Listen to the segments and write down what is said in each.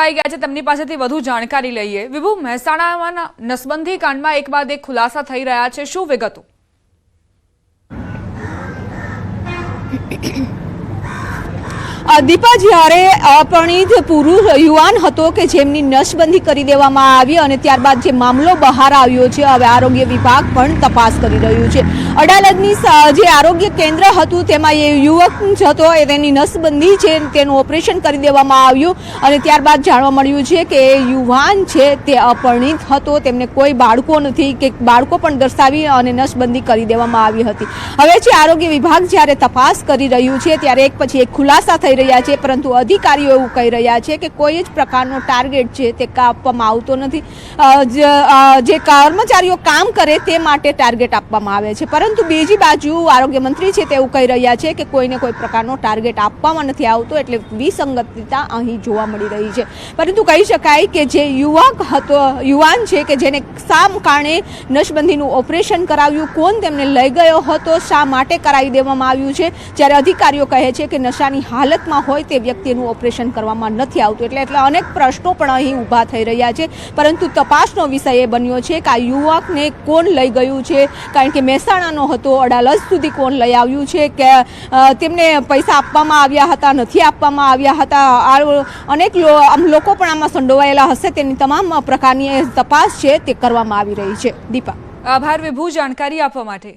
જોડાઈ ગયા છે, તેમની પાસેથી વધુ જાણકારી લઈએ। વિભુ, મહેસાણામાં નસબંધી કાંડમાં એક બાદ એક ખુલાસા થઈ રહ્યા છે, શું વિગતો? દીપા, જ્યારે અપરિણીત પુરુષ યુવાન હતો કે જેમની નસબંધી કરી દેવામાં આવી અને ત્યારબાદ જે મામલો બહાર આવ્યો છે, હવે આરોગ્ય વિભાગ પણ તપાસ કરી રહ્યું છે। અડાલજની જે આરોગ્ય કેન્દ્ર હતું તેમાં એ યુવક હતો, તેની નસબંધી છે તેનું ઓપરેશન કરી દેવામાં આવ્યું અને ત્યારબાદ જાણવા મળ્યું છે કે એ યુવાન છે તે અપરિણીત હતો, તેમને કોઈ બાળકો નથી કે બાળકો પણ દર્શાવી અને નસબંધી કરી દેવામાં આવી હતી। હવે જે આરોગ્ય વિભાગ જ્યારે તપાસ કરી રહ્યું છે ત્યારે એક પછી એક ખુલાસા થઈ રહ્યા છે, પરંતુ અધિકારીઓ એવું કહી રહ્યા છે કે કોઈ જ પ્રકારનો ટાર્ગેટ છે તે આપવામાં આવતો નથી। જે કર્મચારીઓ કામ કરે તે માટે ટાર્ગેટ આપવામાં આવે છે, પરંતુ બીજી બાજુ આરોગ્ય મંત્રી છે તે એવું કહી રહ્યા છે કે કોઈને કોઈ પ્રકારનો ટાર્ગેટ આપવામાં નથી આવતો, એટલે વિસંગતતા અહીં જોવા મળી રહી છે। પરંતુ કહી શકાય કે જે યુવાન છે કે જેને શા કારણે નસબંધીનું ઓપરેશન કરાવ્યું, કોણ તેમને લઈ ગયો હતો, શા માટે કરાવી દેવામાં આવ્યું છે, જ્યારે અધિકારીઓ કહે છે કે નશાની હાલતમાં હોય તે વ્યક્તિનું ઓપરેશન કરવામાં નથી આવતું, એટલે અનેક પ્રશ્નો પણ અહીં ઊભા થઈ રહ્યા છે। પરંતુ તપાસનો વિષય એ બન્યો છે કે આ યુવકને કોણ લઈ ગયું છે, કારણ કે મહેસાણાનો હતો, અડાલજ સુધી કોણ લઈ આવ્યું છે, કે તેમને પૈસા આપવામાં આવ્યા હતા, નથી આપવામાં આવ્યા હતા, અનેક લોકો પણ આમાં સંડોવાયેલા હશે, તેની તમામ પ્રકારની તપાસ છે તે કરવામાં આવી રહી છે। દીપા, આભાર વિભુ જાણકારી આપવા માટે।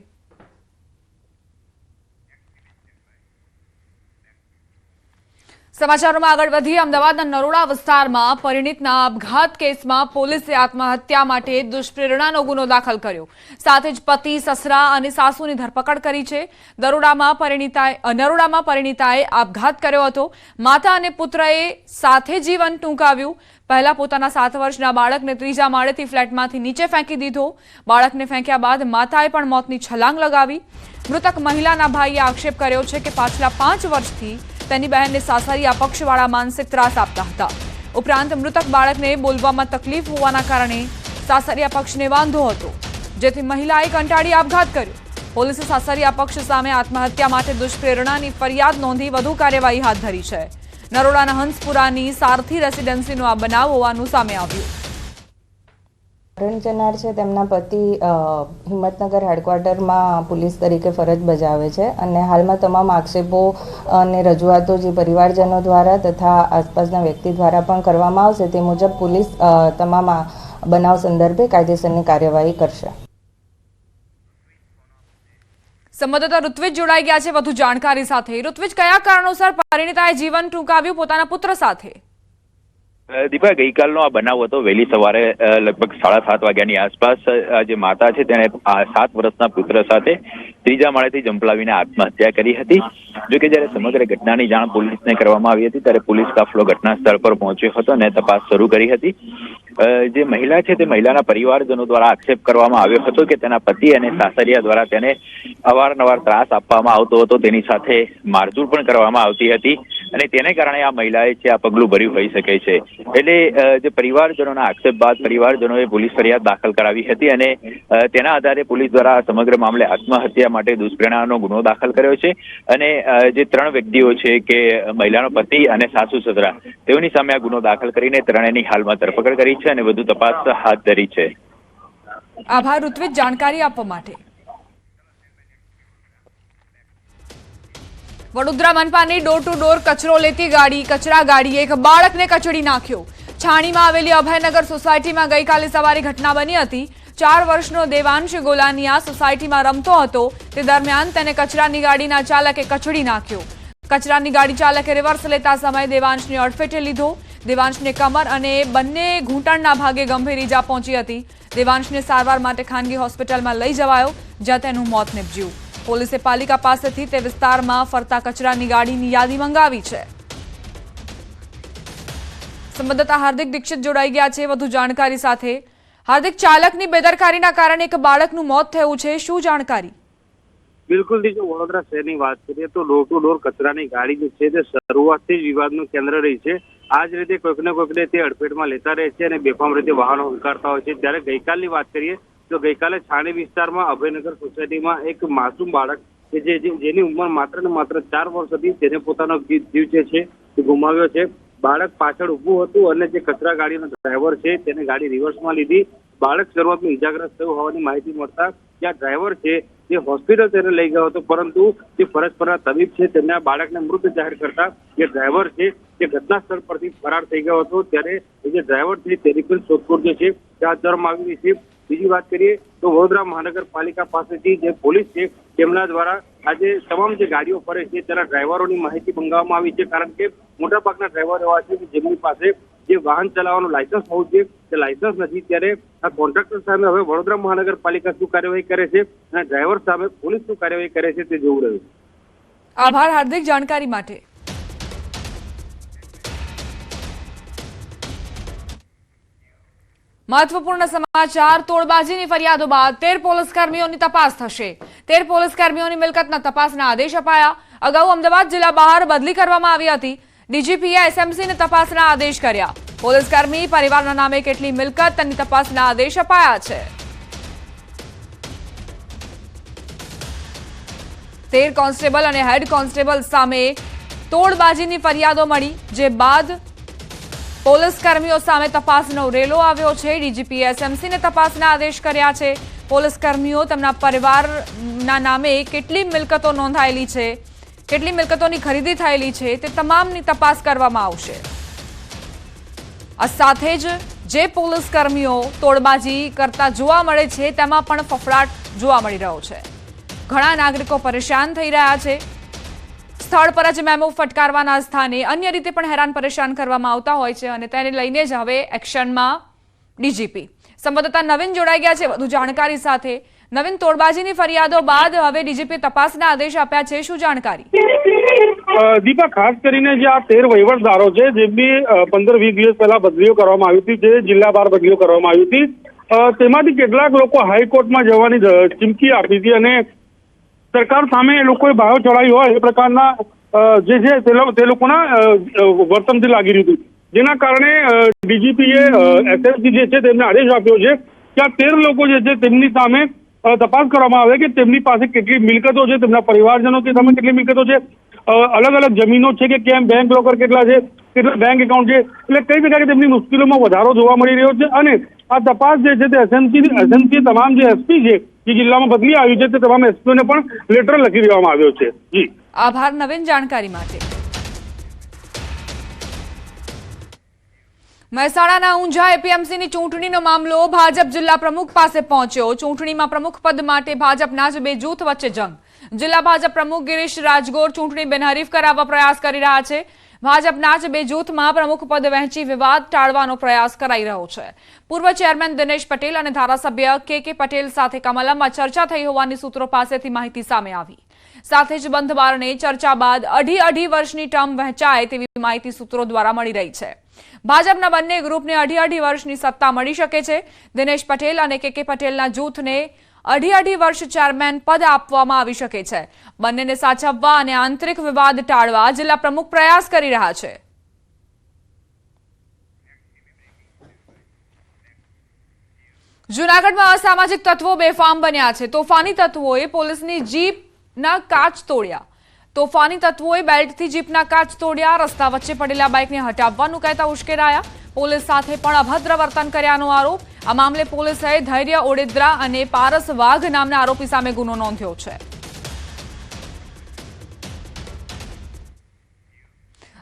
સમાચારોમાં આગળ વધીએ। અમદાવાદના નરોડા વિસ્તારમાં પરિણીતના આપઘાત કેસમાં પોલીસે આત્મહત્યા માટે દુષ્પ્રેરણાનો ગુનો દાખલ કર્યો, સાથે જ પતિ, સસરા અને સાસુની ધરપકડ કરી છે। નરોડામાં પરિણીતાએ આપઘાત કર્યો હતો। માતા અને પુત્રએ સાથે જીવન ટૂંકાવ્યું। પહેલા પોતાના 7 વર્ષના બાળકને ત્રીજા માળેથી ફ્લેટમાંથી નીચે ફેંકી દીધો। બાળકને ફેંક્યા બાદ માતાએ પણ મોતની છલાંગ લગાવી। મૃતક મહિલાના ભાઈએ આક્ષેપ કર્યો છે કે પાછલા 5 વર્ષથી તેની બહેનને સાસરિયા પક્ષવાળા માનસિક ત્રાસ આપતા હતા। ઉપરાંત મૃતક બાળકને બોલવામાં તકલીફ હોવાના કારણે સાસરિયા પક્ષને વાંધો હતો, જેથી મહિલાએ કંટાળી આપઘાત કર્યો। પોલીસે સાસરિયા પક્ષ સામે આત્મહત્યા માટે દુષ્પ્રેરણાની ફરિયાદ નોંધી વધુ કાર્યવાહી હાથ ધરી છે। નરોડાના હંસપુરાની સારથી રેસિડેન્સીનો આ બનાવ હોવાનું સામે આવ્યું। મરણ જનાર છે તેમના પતિ હિંમતનગર હેડક્વાર્ટરમાં પોલીસ તરીકે ફરજ બજાવે છે અને હાલમાં તમામ આક્ષેપો અને રજૂઆતો જે પરિવારજનો દ્વારા તથા આસપાસના વ્યક્તિ દ્વારા પણ કરવામાં આવશે તે મુજબ પોલીસ તમામ બનાવ સંદર્ભે કાયદેસરની કાર્યવાહી કરશે। સંવાદદાતા ઋત્વિજ જોડાઈ ગયા છે વધુ જાણકારી સાથે। ઋત્વિજ, કયા કારણોસર પરિણીતાએ જીવન ટૂંકાવ્યું પોતાના પુત્ર સાથે? દીપા, ગઈકાલનો આ બનાવ હતો। વહેલી સવારે લગભગ 7:30 વાગ્યાની આસપાસ જે માતા છે તેને 7 વર્ષના પુત્ર સાથે ત્રીજા માળેથી જંપલાવીને આત્મહત્યા કરી હતી। જોકે જયારે સમગ્ર ઘટનાની જાણ પોલીસને કરવામાં આવી હતી ત્યારે પોલીસ કાફલો ઘટના સ્થળ પર પહોંચ્યો હતો અને તપાસ શરૂ કરી હતી। જે મહિલા છે તે મહિલાના પરિવારજનો દ્વારા આક્ષેપ કરવામાં આવ્યો હતો કે તેના પતિ અને સાસરિયા દ્વારા તેને અવારનવાર ત્રાસ આપવામાં આવતો હતો, તેની સાથે મારઝૂડ પણ કરવામાં આવતી હતી અને તેને કારણે આ મહિલાએ છે આ પગલું ભર્યું હોઈ શકે છે। એટલે જે પરિવારજનોના આક્ષેપ બાદ પરિવારજનોએ પોલીસ ફરિયાદ દાખલ કરાવી હતી અને તેના આધારે પોલીસ દ્વારા સમગ્ર મામલે આત્મહત્યા માટે દુષ્પ્રેરણાનો ગુનો દાખલ કર્યો છે અને જે 3 વ્યક્તિઓ છે કે મહિલાનો પતિ અને સાસુ સસરા તેઓની સામે આ ગુનો દાખલ કરીને ત્રણેયની હાલમાં ધરપકડ કરી છે અને વધુ તપાસ હાથ ધરી છે। આભાર ઋત્વિજ જાણકારી આપવા માટે। વડોદરા મનપાની ડોર ટુ ડોર કચરો લેતી કચરા ગાડીએ એક બાળકને કચડી નાખ્યો। છાણીમાં આવેલી અભયનગર સોસાયટીમાં ગઈકાલે સવારે ઘટના બની હતી। 4 વર્ષનો દેવાંશ ગોલાનિયા સોસાયટીમાં રમતો હતો, તે દરમિયાન તેને કચરાની ગાડીના ચાલકે કચડી નાખ્યો। કચરાની ગાડી ચાલકે રિવર્સ લેતા સમયે દેવાંશને અડફેટે લીધો। દેવાંશને કમર અને બંને ઘૂંટણના ભાગે ગંભીર ઈજા પહોંચી હતી। દેવાંશને સારવાર માટે ખાનગી હોસ્પિટલમાં લઈ જવાયો, જ્યાં તેનું મોત નીપજ્યું। પોલીસે પાલિકા પાસેથી તે વિસ્તારમાં ફરતા કચરાની ગાડીની યાદી મંગાવી છે। સંવાદદાતા હાર્દિક દીક્ષિત જોડાઈ ગયા છે વધુ જાણકારી સાથે। હાર્દિક, ચાલકની બેદરકારીના કારણે એક બાળકનું મોત થયું છે, શું જાણકારી? બિલકુલ, જો વડોદરા શહેરની વાત કરીએ તો ડોર ટુ ડોર કચરાની ગાડી જે છે તે શરૂઆતથી જ વિવાદનું કેન્દ્ર રહી છે। આ જ રીતે કોઈકને કોઈકને તે અડફેટમાં લેતા રહે છે અને બેફામ રીતે વાહનો હંકારતા હોય છે। ત્યારે ગઈકાલની વાત કરીએ તો ગઈકાલે છાણી વિસ્તારમાં અભયનગર સોસાયટીમાં એક માસૂમ બાળક કે જેની ઉંમર માત્ર ને માત્ર 4 વર્ષ હતી, તેને પોતાનો જીવ જે છે તે ગુમાવ્યો છે। બાળક પાછળ ઊભું હતું અને જે કચરા ગાડીનો ડ્રાઈવર છે તેને ગાડી રિવર્સમાં લીધી. બાળક શરૂઆતમાં ઇજાગ્રસ્ત થયું હોવાની માહિતી મળતા ત્યાં ડ્રાઈવર છે તે હોસ્પિટલ તેને લઈ ગયો હતો, પરંતુ જે ફરજ પરના તબીબ છે તેમને આ બાળકને મૃત જાહેર કરતા જે ડ્રાઈવર છે તે ઘટના સ્થળ પરથી ફરાર થઈ ગયો હતો. ત્યારે જે ડ્રાઈવર છે તેની પણ શોધખોળ જે છે તે હાથ ધરવામાં આવી રહી છે. બીજી વાત કરીએ તો વડોદરા મહાનગરપાલિકા પાસેથી જે પોલીસ છે તેમના દ્વારા આજે તમામ જે ગાડીઓ ફરે છે તેના ડ્રાઈવરોની માહિતી મંગાવવામાં આવી છે, કારણ કે મોટાભાગના ડ્રાઈવર એવા છે કે જેમની પાસે જે વાહન ચલાવવાનું લાયસન્સ હોવું જોઈએ તે લાયસન્સ નથી. ત્યારે આ કોન્ટ્રાક્ટર સામે હવે વડોદરા મહાનગરપાલિકા શું કાર્યવાહી કરે છે અને ડ્રાઈવર સામે પોલીસ શું કાર્યવાહી કરે છે તે જોવું રહ્યું. આભાર હાર્દિક જાણકારી માટે. મહત્વપૂર્ણ સમાચાર. તોડબાજીની ફરિયાદો બાદ 13 પોલીસ કર્મીઓની તપાસ થશે. 13 પોલીસ કર્મીઓની મિલકતના તપાસના આદેશ અપાયા. અગાઉ અમદાવાદ જિલ્લા બહાર બદલી કરવામાં આવી હતી. ડીજીપીએ એસએમસીને તપાસના આદેશ કર્યા. પોલીસ કર્મી પરિવારના નામે કેટલી મિલકત તેની તપાસના આદેશ અપાયા છે. 13 કોન્સ્ટેબલ અને હેડ કોન્સ્ટેબલ સામે તોડબાજીની ફરિયાદો મળી, જે બાદ પોલીસ કર્મીઓ સામે તપાસનો રેલો આવ્યો છે. ડીજીપીએ એસએમસીને તપાસના આદેશ કર્યા છે. પોલીસ કર્મીઓ તેમના પરિવારના નામે કેટલી મિલકતો નોંધાયેલી છે, કેટલી મિલકતોની ખરીદી થયેલી છે તે તમામની તપાસ કરવામાં આવશે. આ સાથે જ જે પોલીસ કર્મીઓ તોડબાજી કરતા જોવા મળે છે તેમાં પણ ફફડાટ જોવા મળી રહ્યો છે. ઘણા નાગરિકો પરેશાન થઈ રહ્યા છે. સ્થળ પર જ મેમો ફટકારવાના સ્થાને અન્ય રીતે પણ હેરાન પરેશાન કરવામાં આવતા હોય છે અને તેને લઈને જ હવે એક્શનમાં ડીજીપી. સંવાદદાતા નવીન જોડાઈ ગયા છે વધુ જાણકારી સાથે. નવીન, તોડબાજીની ફરિયાદો બાદ હવે ડીજીપી તપાસના આદેશ આપ્યા છે, શું જાણકારી? દીપા, ખાસ કરીને જે આ 13 વહીવટદારો છે જેમની 15-20 દિવસ પહેલા બદલીઓ કરવામાં આવી હતી, જે જિલ્લા બહાર બદલીઓ કરવામાં આવી હતી, તેમાંથી કેટલાક લોકો હાઈકોર્ટમાં જવાની ચીમકી આપી હતી અને સરકાર સામે એ લોકોએ ભાવ ચડાવી હોય એ પ્રકારના જે છે તે લોકોના વર્તનથી લાગી રહ્યું હતું, જેના કારણે ડીજીપીએ એસએસપી જે છે તેમને આદેશ આપ્યો છે કે આ 13 લોકો જે છે તેમની સામે તપાસ કરવામાં આવે કે તેમની પાસે કેટલી મિલકતો છે, તેમના પરિવારજનો કે સામે કેટલી મિલકતો છે, અલગ અલગ જમીનો છે કે કેમ, બેંક લોકર કેટલા છે, કેટલા બેંક એકાઉન્ટ છે, એટલે કઈ પ્રકારે તેમની મુશ્કેલીઓમાં વધારો જોવા મળી રહ્યો છે. અને આ તપાસ જે છે તે એસએમસી તમામ જે એસપી છે જે જિલ્લામાં બદલી આવી છે તે તમામ એસપીઓને પણ લેટર લખી દેવામાં આવ્યો છે. જી આભાર નવીન જાણકારી માટે. મહેસાણાના ઊંઝા એપીએમસીની ચૂંટણીનો મામલો ભાજપ જિલ્લા પ્રમુખ પાસે પહોંચ્યો. ચૂંટણીમાં પ્રમુખ પદ માટે ભાજપના જ બે જૂથ વચ્ચે જંગ. જિલ્લા ભાજપ પ્રમુખ ગિરીશ રાજગોર ચૂંટણી બિનહરીફ કરાવવા પ્રયાસ કરી રહ્યા છે. ભાજપના જ બે જૂથમાં પ્રમુખ પદ વહેંચી વિવાદ ટાળવાનો પ્રયાસ કરાઈ રહ્યો છે. પૂર્વ ચેરમેન દિનેશ પટેલ અને ધારાસભ્ય કે પટેલ સાથે કમલમમાં ચર્ચા થઈ હોવાની સૂત્રો પાસેથી માહિતી સામે આવી. સાથે જ બંધ બારણે ચર્ચા બાદ અઢી વર્ષની ટર્મ વહેંચાય તેવી માહિતી સૂત્રો દ્વારા મળી રહી છે. ભાજપના બંને ગ્રુપને અઢી વર્ષની સત્તા મળી શકે છે. દિનેશ પટેલ અને કે પટેલના જૂથને અઢી વર્ષ ચેરમેન પદ આપવામાં આવી શકે છે. બંનેને સાચવવા અને આંતરિક વિવાદ ટાળવા જિલ્લા પ્રમુખ પ્રયાસ કરી રહ્યા છે. જૂનાગઢમાં અસામાજિક તત્વો બેફામ બન્યા છે. તોફાની તત્વોએ પોલીસની જીપના કાચ તોડ્યા. તોફાની તત્વોએ બેલ્ટથી જીપના કાચ તોડ્યા. રસ્તા વચ્ચે પડેલા બાઇકને હટાવવાનું કહેતા ઉશ્કેરાયા. પોલીસ સાથે પણ અભદ્ર વર્તન કર્યાનો આરોપ. આ મામલે પોલીસે ધૈર્ય ઓડેદરા અને પારસ વાઘ નામના આરોપી સામે ગુનો નોંધ્યો છે.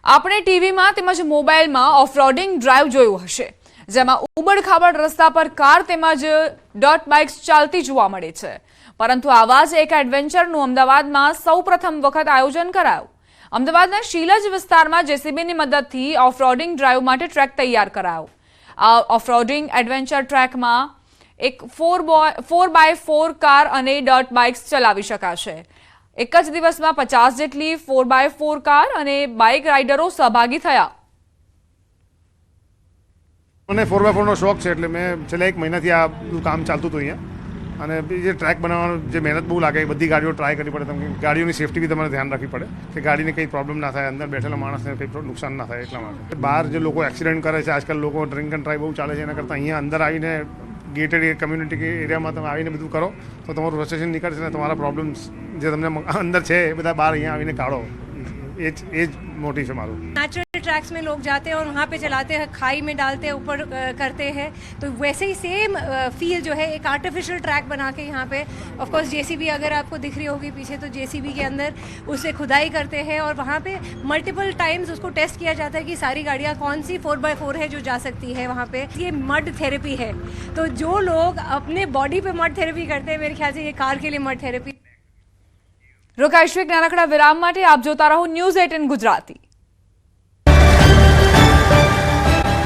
આપણે ટીવીમાં તેમજ મોબાઈલમાં ઓફરોડિંગ ડ્રાઈવ જોયું હશે, જેમાં ઉબડ-ખાબડ રસ્તા પર કાર તેમજ ડર્ટ બાઇક્સ ચાલતી જોવા મળે છે. પરંતુ આવા જ એક એડવેન્ચરનું અમદાવાદમાં સૌપ્રથમ વખત આયોજન કરાયું. અમદાવાદના શીલજ વિસ્તારમાં જેસીબીની મદદથી ઓફરોડિંગ ડ્રાઈવ માટે ટ્રેક તૈયાર કરાયો. આ ઓફરોડિંગ એડવેન્ચર ટ્રેકમાં એક 4x4 કાર અને ડર્ટ બાઇક્સ ચલાવી શકાશે. એક જ દિવસમાં 50 જેટલી 4x4 કાર અને બાઇક રાઇડરો સહભાગી થયા. મને 4x4નો શોખ છે, એટલે મેં છેલ્લા 1 મહિનાથી આ કામ ચાલતું હતું અહીંયા. અને જે ટ્રેક બનાવવાનું જે મહેનત બહુ લાગે, બધી ગાડીઓ ટ્રાય કરવી પડે. તમને ગાડીઓની સેફ્ટી બી તમારે ધ્યાન રાખવી પડે કે ગાડીને કંઈ પ્રોબ્લેમ ના થાય, અંદર બેઠેલા માણસને કંઈ નુકસાન ના થાય. એટલા માટે બહાર જે લોકો એક્સિડન્ટ કરે છે, આજકાલ લોકો ડ્રિંક એન્ડ ડ્રાઈવ બહુ ચાલે છે, એના કરતાં અહીંયા અંદર આવીને ગેટેડ કમ્યુનિટી એરિયામાં તમે આવીને બધું કરો તો તમારું રજીસ્ટ્રેશન નીકળશે ને તમારા પ્રોબ્લેમ્સ જે તમને અંદર છે એ બધા બહાર અહીંયા આવીને કાઢો. એ જ મોટી છે મારું. નેચરલ ट्रैक्स में लोग जाते हैं और वहाँ पे चलाते हैं, खाई में डालते हैं, ऊपर करते हैं, तो वैसे ही सेम फील जो है एक आर्टिफिशियल ट्रैक बना के यहाँ पे ऑफ कोर्स जेसीबी अगर आपको दिख रही होगी पीछे, तो जेसीबी के अंदर उससे खुदाई करते हैं और वहाँ पे मल्टीपल टाइम्स उसको टेस्ट किया जाता है कि सारी गाड़ियाँ कौन सी 4x4 है जो जा सकती है वहाँ पे। ये मड थेरेपी है, तो जो लोग अपने बॉडी पे मड थेरेपी करते हैं, मेरे ख्याल से ये कार के लिए मड थेरेपी। રોકાઈશું એક નાનકડા વિરામ માટે। આપ જોતા રહો ન્યૂઝ 18 ગુજરાતી।